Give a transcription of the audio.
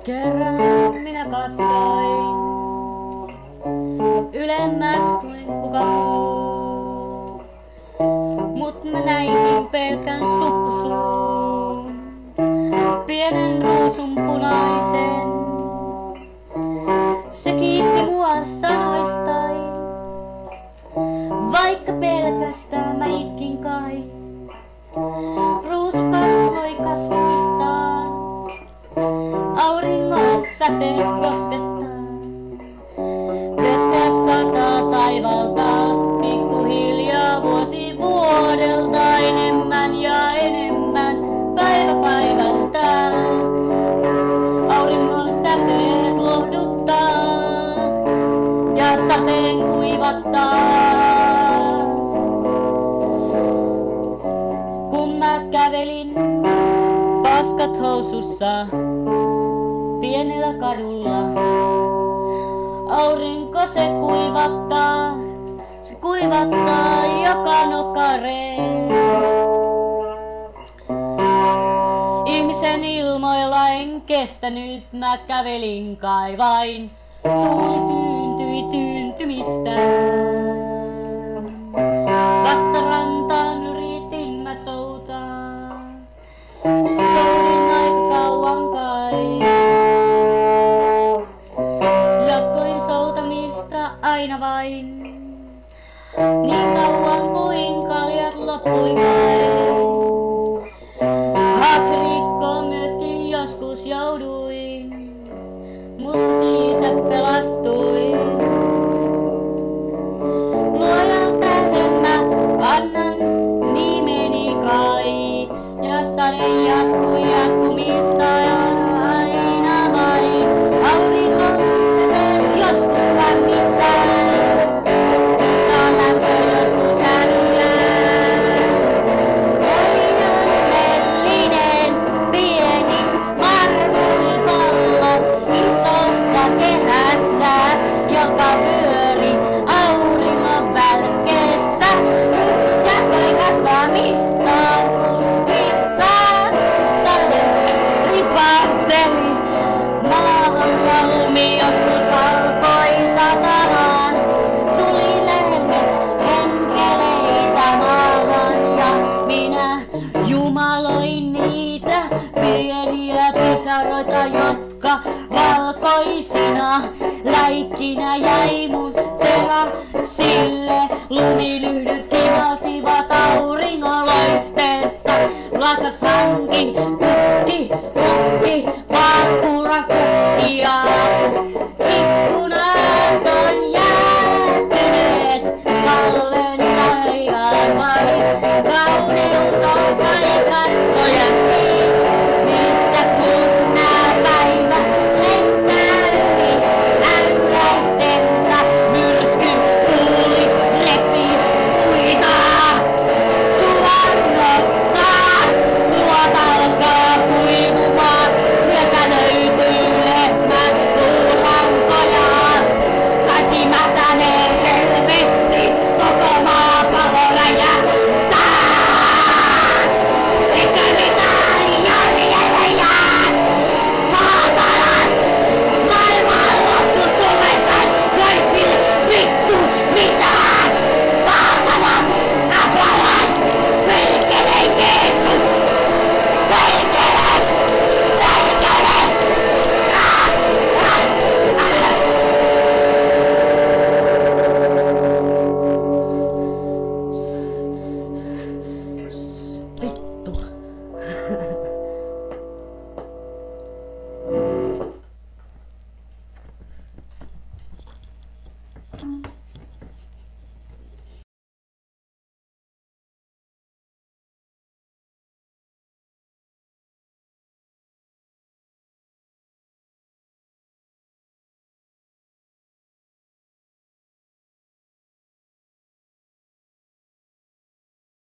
Kerran minä katsoin ylemmäs kuin kuka muu, mut mä näin pelkän suppusuun, pienen ruusun punaisen. Se kiitti mua sanoistain, vaikka pelkästään mä itkin kai. Ruusu kasvoi kasvamistaan, auringon säteet koskettaa. Vettä sataa taivalta, pikkuhiljaa vuosi vuodelta, enemmän ja enemmän päivä päivältä. Auringon säteet lohduttaa ja sateen kuivattaa. Kun mä kävelin paskat housussa pienellä kadulla, aurinko se kuivattaa joka nokareen. Ihmisen ilmoilla en kestänyt, mä kävelin kai vain, tuuli tyyntyi tyyntymistään. Vasta rantaan yritin mä soutaa, soudin aika kauan kai. Jatkoin soutamista aina vain, niin kauan kuin kaljat loppui kai. Haaksirikkoon myöskin joskus jouduin, mutta siitä pelastuin. Luojan tähden mä annan nimeni kai, ja sade jatkui jatkumistaan aina vain. Auringon säteet joskus lämmittää, mutta lämpö joskus häviää. Onnellinen pieni marmoripallo isossa kehässä, joka pyöri auringon välkkeessä. Jatkoi kasvamistaan puskissa. Sade ripahteli maahan ja lumi joskus alkoi satamaan. Tuli lähelle enkeleitä maahan ja minä jumaloin niitä pieniä pisaroita, jotka valkoisina läikkinä jäi mun teräsille. Lumilyhdyt kimalsivat auringon loisteessa. Lakas hankin kukki, vaakkuran kukkia. Ikkunat on jäätyneet talven ajan vain. Kauneus on kai katsojasi, missä kunnaa päivä lentää yli äyräittensä. Myrsky tuuli repii puita suvannosta. Suot alkaa kuivumaan, sieltä löytyy lehmän puurankoja. Kaikki mätänee helvetti, koko maapallo räjähtää. Eikä mitään jäljellä jää. Saatanan maailmanloppu tulessa, voi sille vittu mitään. Saatanan Atlalan, perkele Jeesus, perkele, perkele. Vittu.